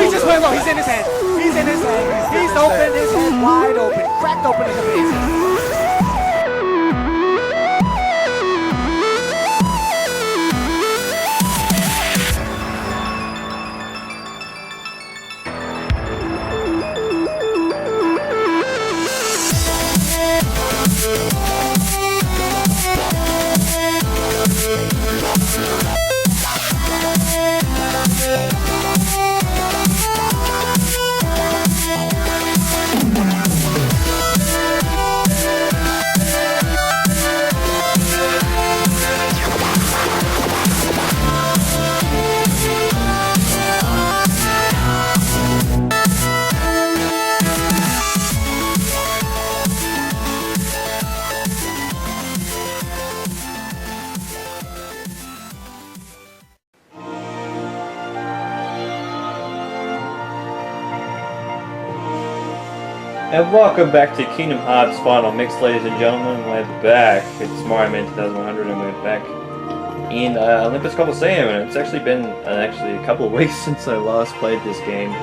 he just went low. He's in his head. He's in his head. He's open. His head wide open. Cracked open in the face. And welcome back to Kingdom Hearts Final Mix, ladies and gentlemen. We're back. It's Mario Man 2100 and we're back in Olympus Coliseum, and it's actually been a couple of weeks since I last played this game.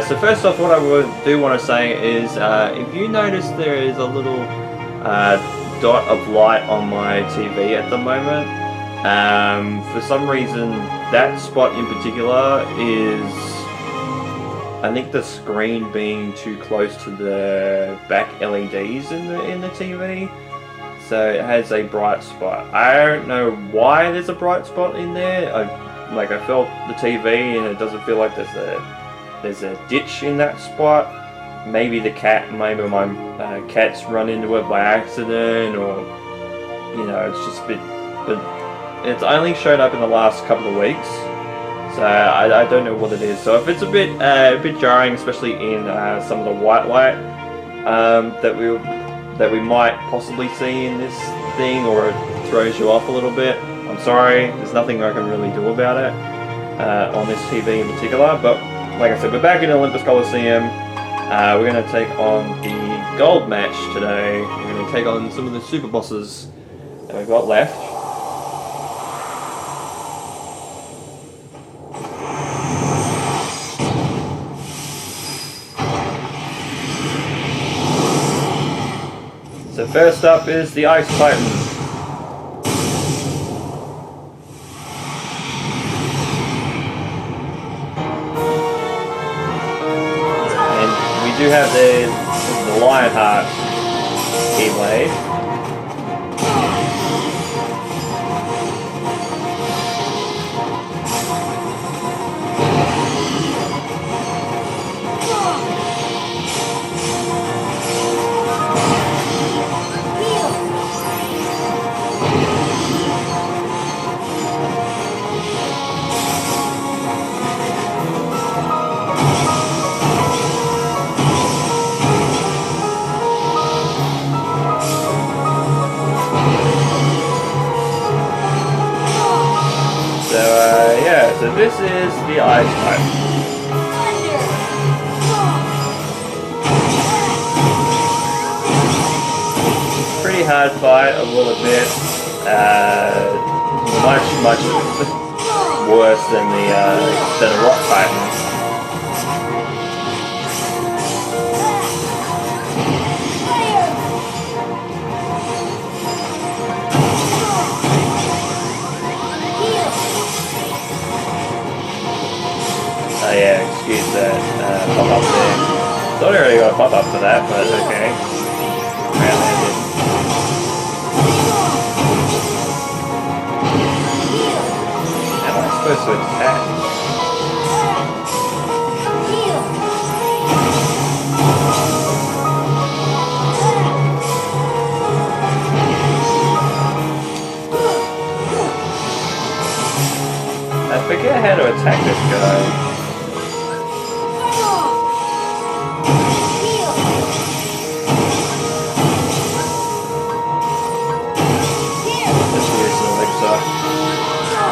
So first off, what I do want to say is if you notice there is a little dot of light on my TV at the moment, for some reason that spot in particular is, I think, the screen being too close to the back LEDs in the TV, so it has a bright spot. I don't know why there's a bright spot in there. I felt the TV and it doesn't feel like there's a ditch in that spot. Maybe my cat's run into it by accident, or it's just a bit. But it's only showed up in the last couple of weeks. So I don't know what it is. So if it's a bit jarring, especially in some of the white light that we might possibly see in this thing, or it throws you off a little bit, I'm sorry. There's nothing I can really do about it on this TV in particular. But like I said, we're back in Olympus Coliseum. We're going to take on the gold match today. We're going to take on some of the super bosses that we've got left. So first up is the Ice Titan. And we do have the Lionheart Keyblade. So this is the Ice Titan. Pretty hard fight, I will admit. Much worse than the Rock Titan. Oh yeah, excuse that pop-up there. Thought I already got a pop-up for that, but okay. Apparently I didn't. Am I supposed to attack? I forget how to attack this guy.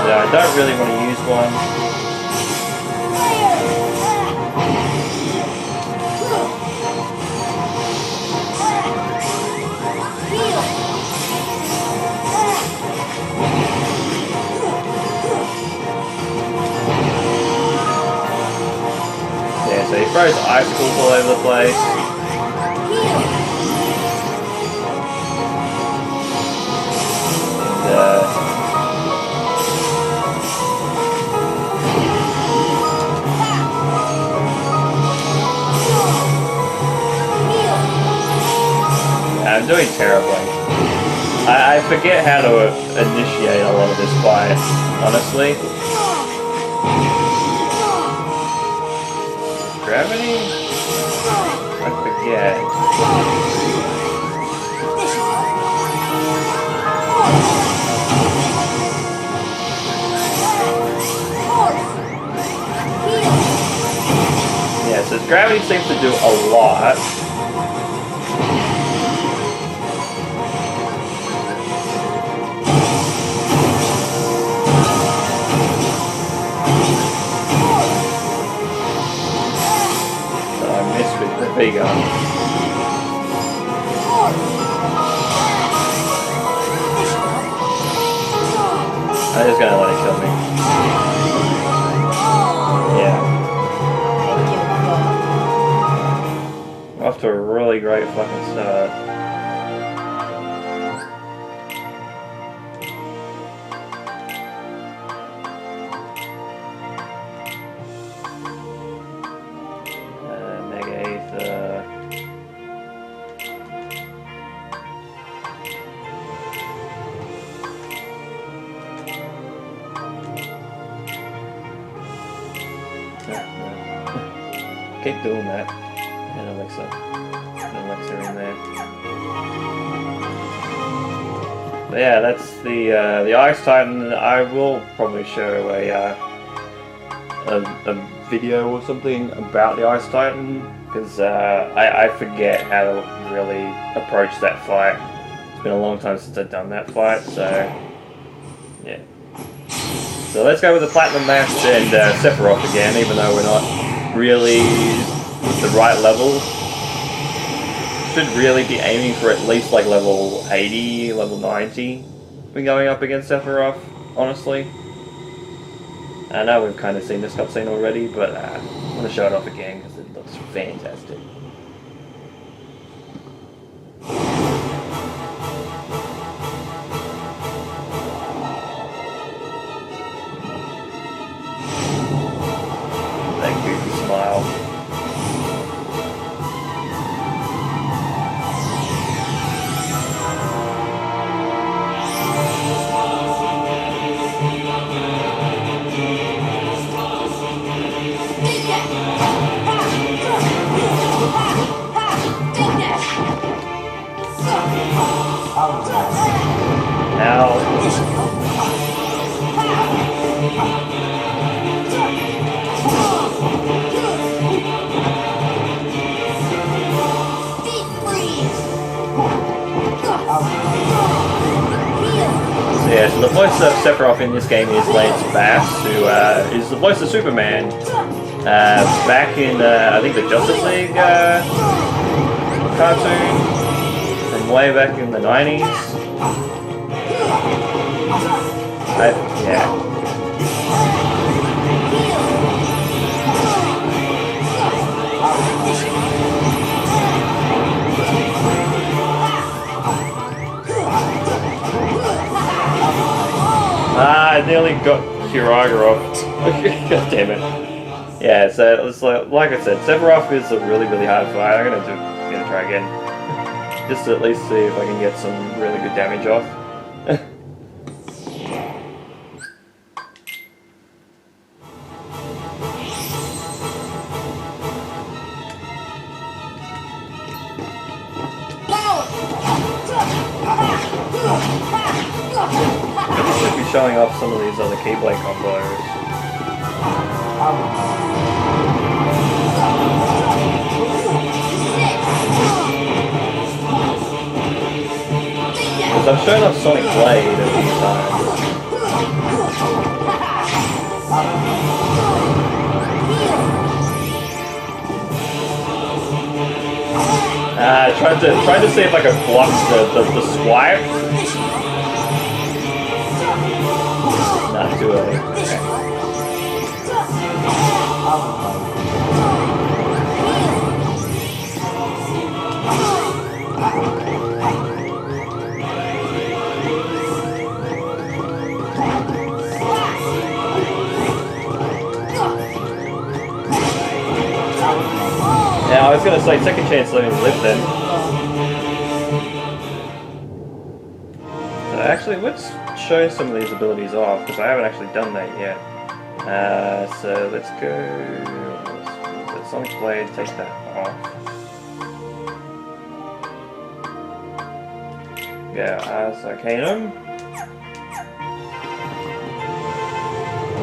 I don't really want to use one. throws icicles all over the place. I'm doing terribly. I forget how to initiate a lot of this fight, honestly. Gravity? I forget. Yeah, so gravity seems to do a lot. There you go. I'm just gonna let it kill me. Yeah. Off to a really great fucking start. Keep doing that. And elixir in there. But yeah, that's the Ice Titan. I will probably show a video or something about the Ice Titan because I forget how to really approach that fight. It's been a long time since I've done that fight, so yeah. So let's go with the Platinum Match and Sephiroth again, even though we're not really the right level. Should really be aiming for at least like level 80, level 90 when going up against Sephiroth, honestly. I know we've kind of seen this cutscene already, but I want to show it off again because it looks fantastic. That goofy smile. Now, so yeah, so the voice of Sephiroth in this game is Lance Bass, who is the voice of Superman. Back in, I think, the Justice League cartoon from way back in the 90s. Yeah. I nearly got Kiraga off. God damn it. Yeah, so it's like I said, Sephiroth is a really, really hard fight. I'm gonna try again. Just to at least see if I can get some really good damage off. Showing off some of these other Keyblade combos. Because I've shown off Sonic Blade a few times. Tried to see if I could block the swipe. Not too early. Okay. gonna say second chance letting him live then. So actually, let's show some of these abilities off, because I haven't actually done that yet. So let's go... Let's Sonic Blade, take that off. Yeah, Ars Arcanum.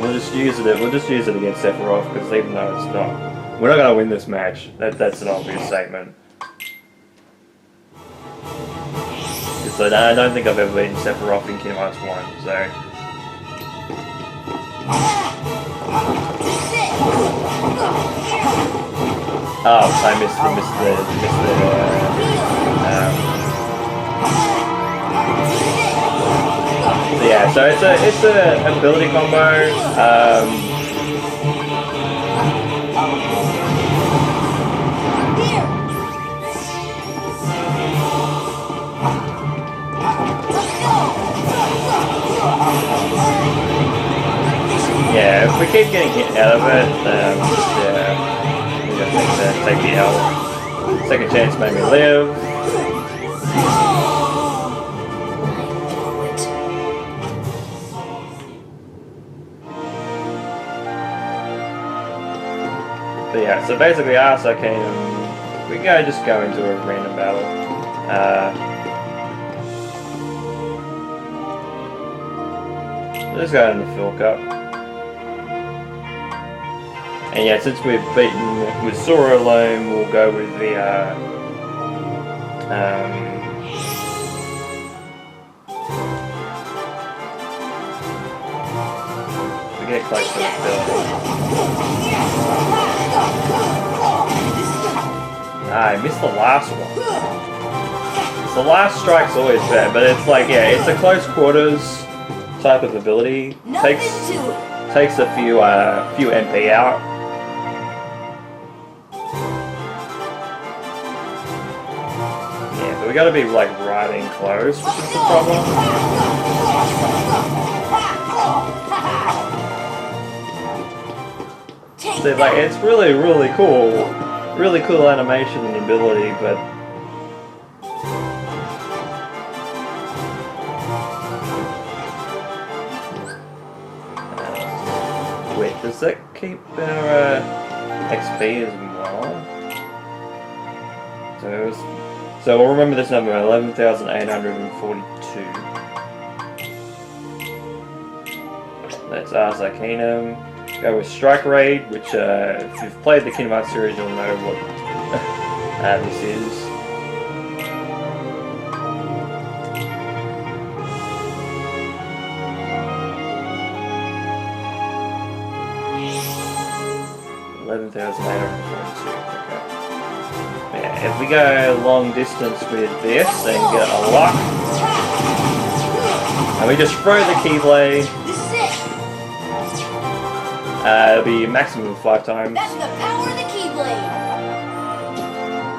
We'll just use it. We'll just use it against Sephiroth, because even though it's not, we're not gonna win this match. That's an obvious statement. So I don't think I've ever beaten Sephiroth in Kingdom Hearts 1. So. Oh, I missed so yeah, so it's a ability combo. Yeah, if we keep getting hit out of it, yeah, we just need to take the L. Second chance made me live. But yeah, so basically Ars Arcanum, we just go into a random battle. Let's go in the Fill Cup. And yeah, since we've beaten with Sora alone, we'll go with the we get close to the fill. I missed the last one. So the last strike's always bad, but it's like, yeah, it's a close quarters type of ability. Takes a few MP out. Yeah, but we gotta be like right in close, which is the problem. So like it's really cool animation and ability, but wait, does that keep our XP as well? So we'll remember this number, 11,842. That's Ars Arcanum. Go with Strike Raid, which if you've played the Kingdom Hearts series, you'll know what this is. Okay. Yeah, if we go long distance with this and get a lock, and we just throw the Keyblade, it'll be maximum of 5 times. That's the power of the Keyblade.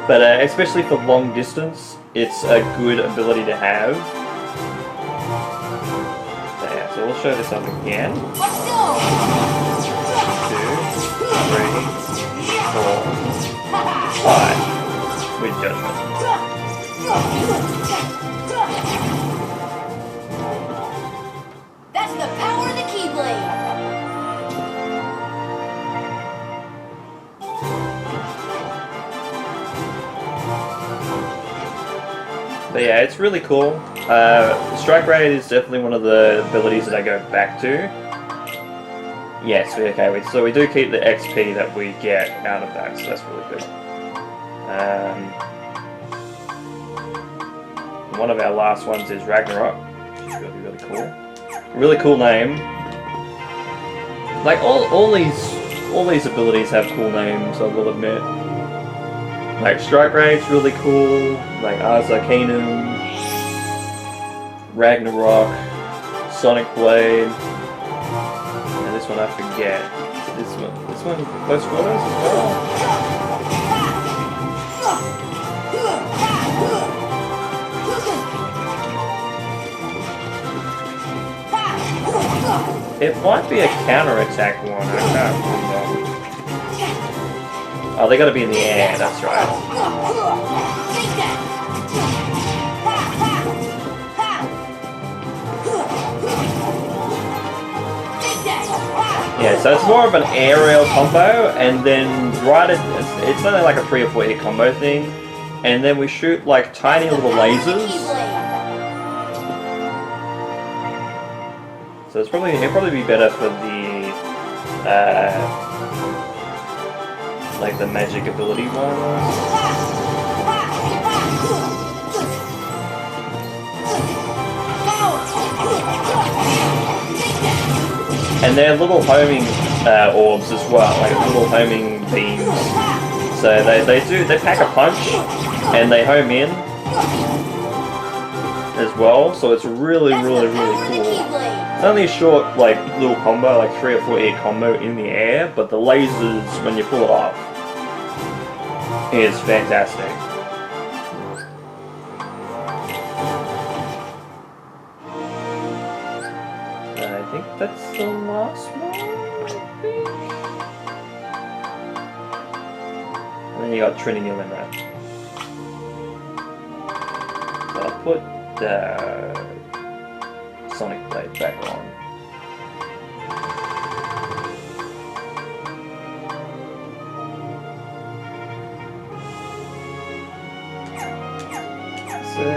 But especially for long distance, it's a good ability to have. So yeah, so we'll show this up again. Let's go. 2, 3, 4, 5. With judgment. That's the power of the Keyblade. But yeah, it's really cool. Strike Raid is definitely one of the abilities that I go back to. Yes, okay, so we do keep the XP that we get out of that, so that's really good. One of our last ones is Ragnarok, which is really cool. Really cool name. Like all these abilities have cool names, I will admit. Like Strike Raid's really cool, like Ars Arcanum, Ragnarok, Sonic Blade, and this one I forget. This one close quarters as well. It might be a counter-attack one, I can't remember. Oh, they gotta be in the air, that's right. Take that. Take that. Yeah, so it's more of an aerial combo, and then right at, it's only like a 3 or 4 hit combo thing, and then we shoot like tiny little lasers. So it'd probably be better for the like the magic ability one. And they're little homing orbs as well, like little homing beams. So they pack a punch and they home in as well. So it's really cool. It's only a short like little combo, like 3 or 4 hit combo in the air, but the lasers when you pull it off is fantastic. I think that's the last one, I think. And then you got Trinity Limit. So I'll put the Sonic Blade back on. So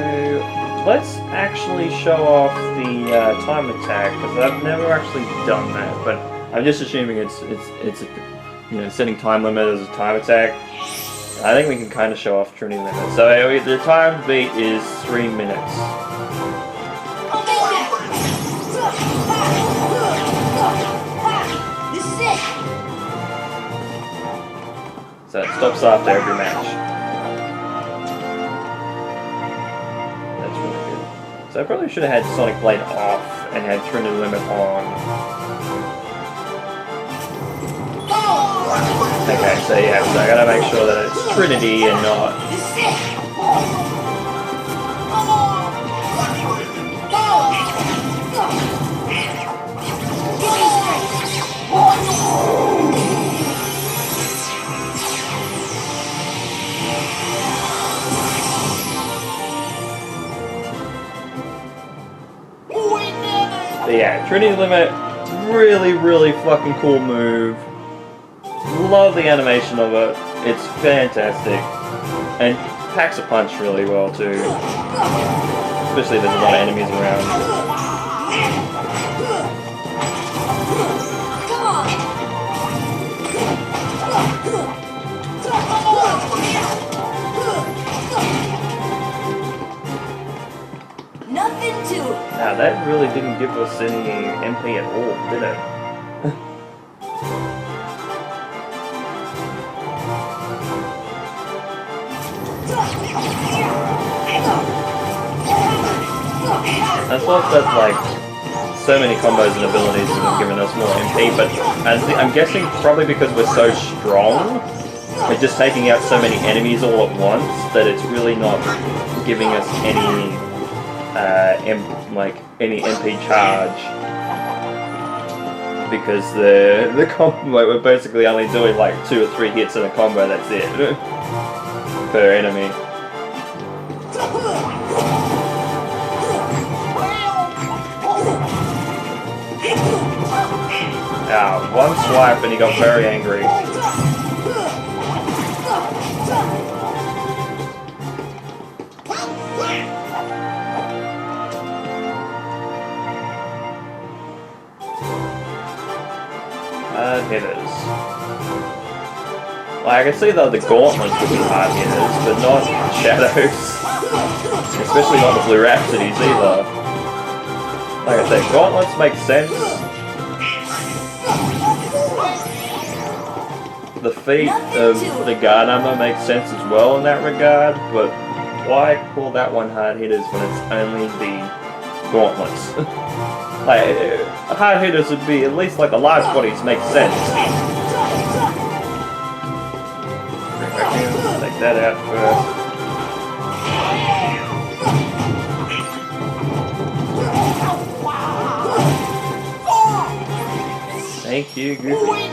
let's actually show off the time attack, because I've never actually done that, but I'm just assuming it's you know, setting time limit as a time attack. I think we can kind of show off Trinity Limit. So the time beat is 3 minutes. This is it. So it stops after every match. That's really good. So I probably should have had Sonic Blade off and had Trinity Limit on. Okay, so yeah, so I gotta make sure that it's Trinity and not... This is it. But yeah, Trinity Limit, really fucking cool move. Love the animation of it. It's fantastic. And packs a punch really well too. Especially if there's a lot of enemies around. Nothing to it. Now that really didn't give us any MP at all, did it? I thought that like so many combos and abilities would have given us more MP, but I'm guessing probably because we're so strong, we're just taking out so many enemies all at once that it's really not giving us any any MP charge, because the combo, we're basically only doing like 2 or 3 hits in a combo. That's it per enemy. One swipe and he got very angry. Hard hitters. Like, I can see that the gauntlets would be hard hitters, but not shadows. Especially not the blue rhapsodies either. Like I said, gauntlets make sense. The feat of the guard armor makes sense as well in that regard, but why call that one hard hitters when it's only the gauntlets? Like, hard hitters would be at least like the large bodies make sense. Take that out first. Thank you, Goofy.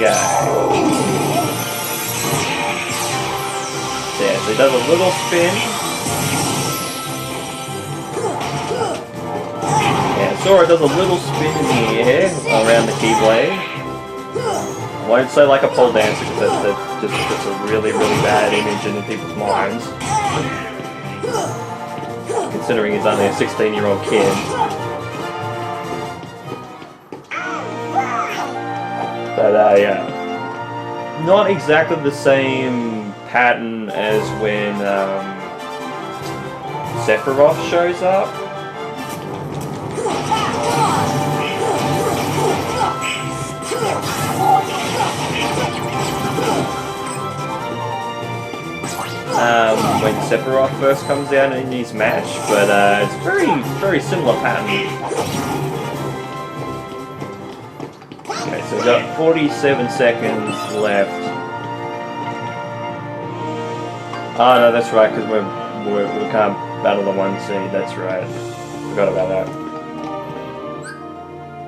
guy. So yeah, so he does a little spin. Yeah, Sora does a little spin in the air around the Keyblade. I won't say like a pole dancer because that just puts a really, really bad image into people's minds. Considering he's only a 16-year-old kid. But yeah, not exactly the same pattern as when Sephiroth shows up. When Sephiroth first comes out in his match, but it's very similar pattern. Okay, so we've got 47 seconds left. Oh no, that's right, because we can't battle the 1C, that's right. Forgot about that.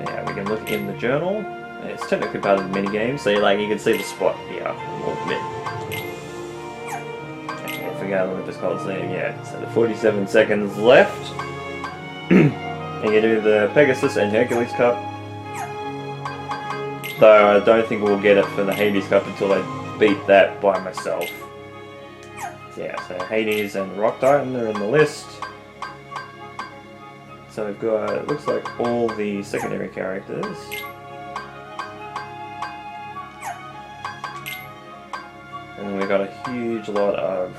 Yeah, we can look in the journal. It's technically part of the minigame, so like you can see the spot here. Olympus Coliseum, yeah. So the 47 seconds left. And you do the Pegasus and Hercules Cup. Though I don't think we'll get it for the Hades Cup until I beat that by myself. So yeah, so Hades and Rock Titan are in the list. So we've got, it looks like all the secondary characters. And we got a huge lot of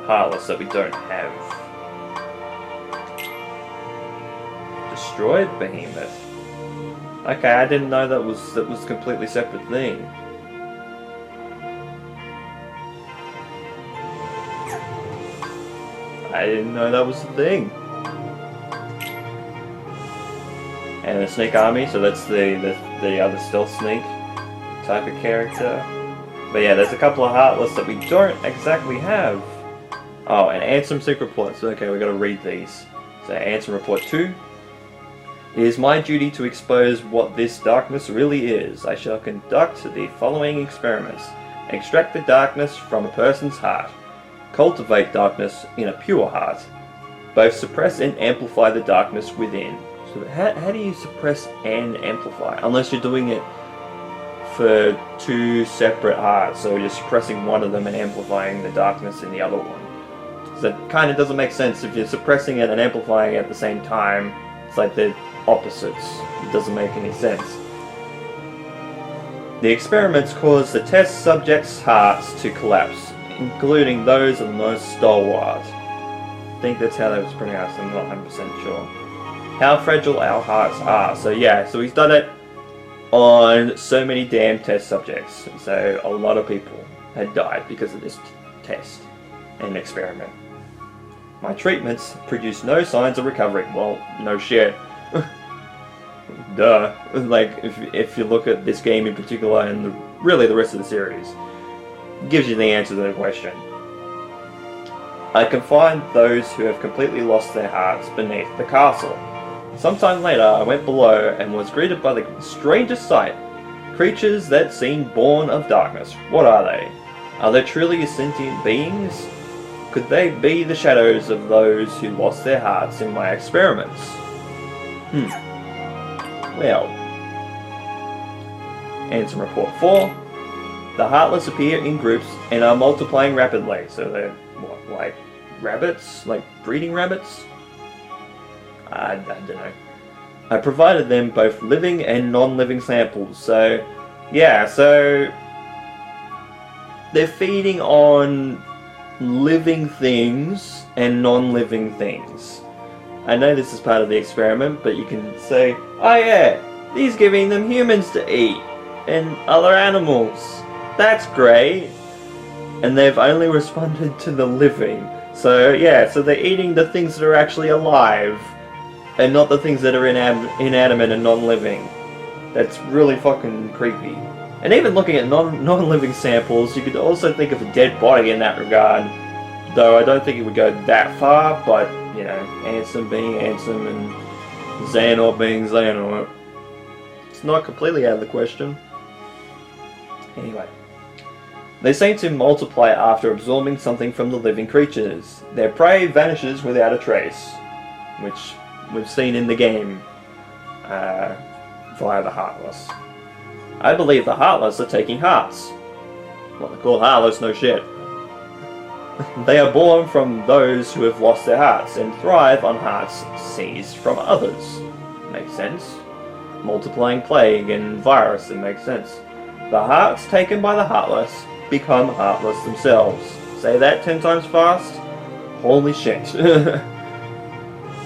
Heartless that we don't have. Destroyed Behemoth. Okay, I didn't know that was a completely separate thing. I didn't know that was a thing. And the Snake Army, so that's the other stealth sneak type of character. But yeah, there's a couple of Heartless that we don't exactly have. Oh, and Ansem Report. So okay, we got to read these. So Ansem Report 2. It is my duty to expose what this darkness really is. I shall conduct the following experiments. Extract the darkness from a person's heart. Cultivate darkness in a pure heart. Both suppress and amplify the darkness within. So how do you suppress and amplify? Unless you're doing it for two separate hearts. So you're suppressing one of them and amplifying the darkness in the other one. So that kind of doesn't make sense. If you're suppressing it and amplifying it at the same time, it's like they're opposites. It doesn't make any sense. The experiments cause the test subjects' hearts to collapse, including those of the most stalwart. I think that's how that was pronounced, I'm not 100% sure. How fragile our hearts are. So yeah, so he's done it on so many damn test subjects. So a lot of people had died because of this test and experiment. My treatments produce no signs of recovery. Well, no shit. Duh. Like, if you look at this game in particular and really the rest of the series, it gives you the answer to the question. I can find those who have completely lost their hearts beneath the castle. Sometime later, I went below and was greeted by the strangest sight. Creatures that seem born of darkness. What are they? Are they truly sentient beings? Could they be the shadows of those who lost their hearts in my experiments? Well. Ansem Report 4. The Heartless appear in groups and are multiplying rapidly. So they're, what, like rabbits? Like breeding rabbits? I don't know. I provided them both living and non-living samples. So, yeah, so they're feeding on living things and non-living things. I know this is part of the experiment, but you can say, oh yeah, he's giving them humans to eat and other animals. That's great. And they've only responded to the living. So yeah, so they're eating the things that are actually alive and not the things that are inanimate and non-living. That's really fucking creepy. And even looking at non-living samples, you could also think of a dead body in that regard. Though I don't think it would go that far, but, you know, Ansem being Ansem and Xehanort being Xehanort. It's not completely out of the question. Anyway. They seem to multiply after absorbing something from the living creatures. Their prey vanishes without a trace, which we've seen in the game via the Heartless. I believe the Heartless are taking hearts. Well, they're called Heartless, no shit. They are born from those who have lost their hearts and thrive on hearts seized from others. Makes sense. Multiplying plague and virus, it makes sense. The hearts taken by the Heartless become heartless themselves. Say that 10 times fast? Holy shit.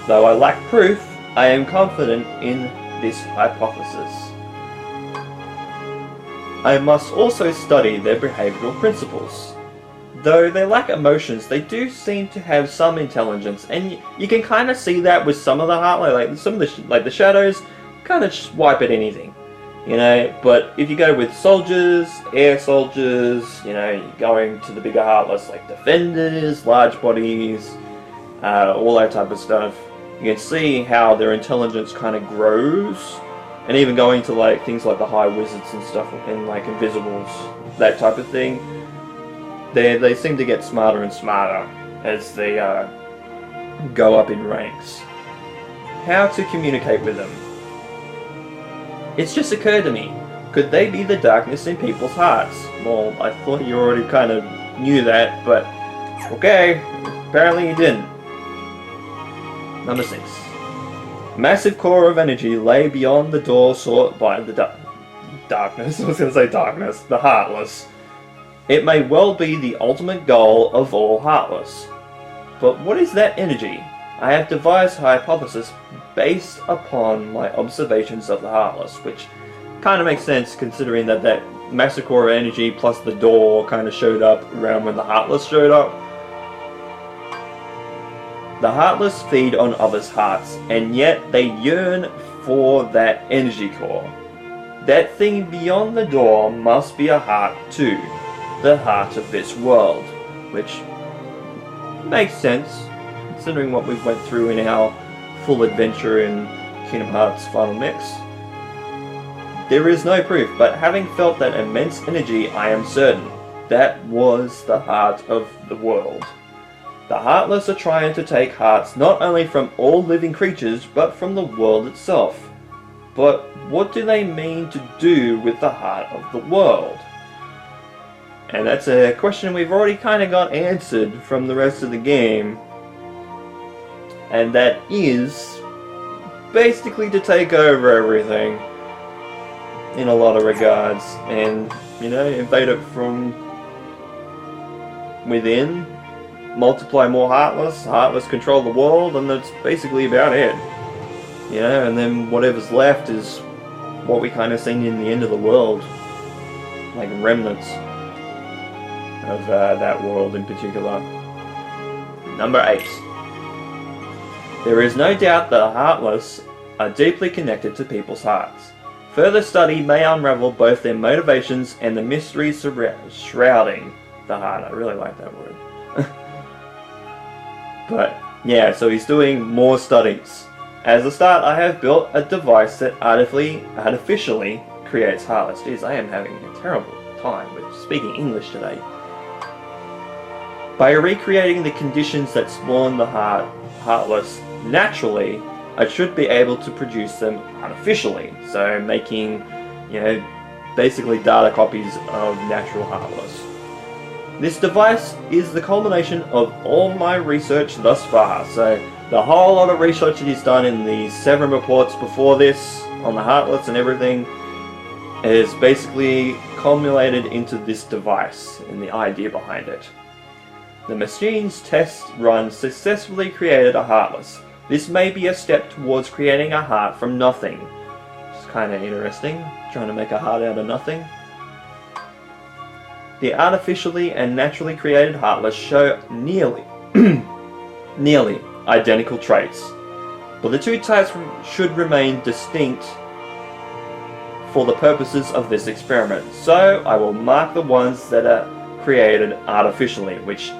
Though I lack proof, I am confident in this hypothesis. I must also study their behavioral principles. Though they lack emotions, they do seem to have some intelligence, and you can kind of see that with some of the Heartless, like some of the shadows, kind of just wipe at anything. You know, but if you go with soldiers, air soldiers, you know, you're going to the bigger Heartless like defenders, large bodies, all that type of stuff, you can see how their intelligence kind of grows, and even going to like things like the high wizards and stuff, and like invisibles, that type of thing, they seem to get smarter and smarter as they go up in ranks. How to communicate with them? It's just occurred to me, could they be the darkness in people's hearts? Well, I thought you already kind of knew that, but okay, apparently you didn't. Number 6. Massive core of energy lay beyond the door sought by the darkness. I was going to say darkness, the Heartless. It may well be the ultimate goal of all Heartless. But what is that energy? I have devised a hypothesis based upon my observations of the Heartless, which kind of makes sense considering that massacre energy plus the door kind of showed up around when the Heartless showed up. The Heartless feed on others' hearts, and yet they yearn for that energy core. That thing beyond the door must be a heart too, the heart of this world, which makes sense considering what we went through in our full adventure in Kingdom Hearts Final Mix. There is no proof, but having felt that immense energy, I am certain that was the heart of the world. The Heartless are trying to take hearts not only from all living creatures, but from the world itself. But what do they mean to do with the heart of the world? And that's a question we've already kind of got answered from the rest of the game. And that is basically to take over everything in a lot of regards, and you know, invade it from within, multiply more Heartless control the world, and that's basically about it. You know, and then whatever's left is what we kind of seen in the end of the world, like remnants of that world in particular. Number 8. There is no doubt that the Heartless are deeply connected to people's hearts. Further study may unravel both their motivations and the mysteries shrouding the heart. I really like that word. But yeah, so he's doing more studies. As a start, I have built a device that artificially creates Heartless. Jeez, I am having a terrible time with speaking English today. By recreating the conditions that spawn the Heartless naturally, I should be able to produce them artificially. So making, you know, basically data copies of natural Heartless. This device is the culmination of all my research thus far. So the whole lot of research that he's done in the 7 reports before this on the Heartless and everything is basically culminated into this device and the idea behind it. The machine's test run successfully created a Heartless. This may be a step towards creating a heart from nothing. It's kind of interesting, trying to make a heart out of nothing. The artificially and naturally created Heartless show nearly identical traits, but the two types should remain distinct for the purposes of this experiment. So I will mark the ones that are created artificially, which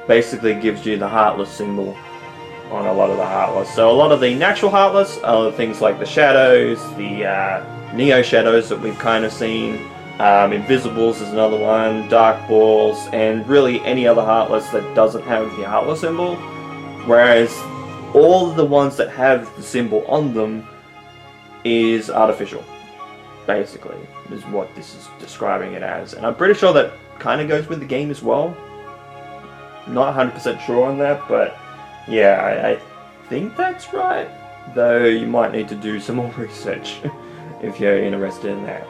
basically gives you the Heartless symbol on a lot of the Heartless. So a lot of the natural Heartless are things like the Shadows, the Neo Shadows that we've kind of seen, Invisibles is another one, Dark Balls, and really any other Heartless that doesn't have the Heartless symbol. Whereas all the ones that have the symbol on them is artificial, basically, is what this is describing it as. And I'm pretty sure that kind of goes with the game as well. Not 100% sure on that, but yeah, I think that's right. Though you might need to do some more research if you're interested in that.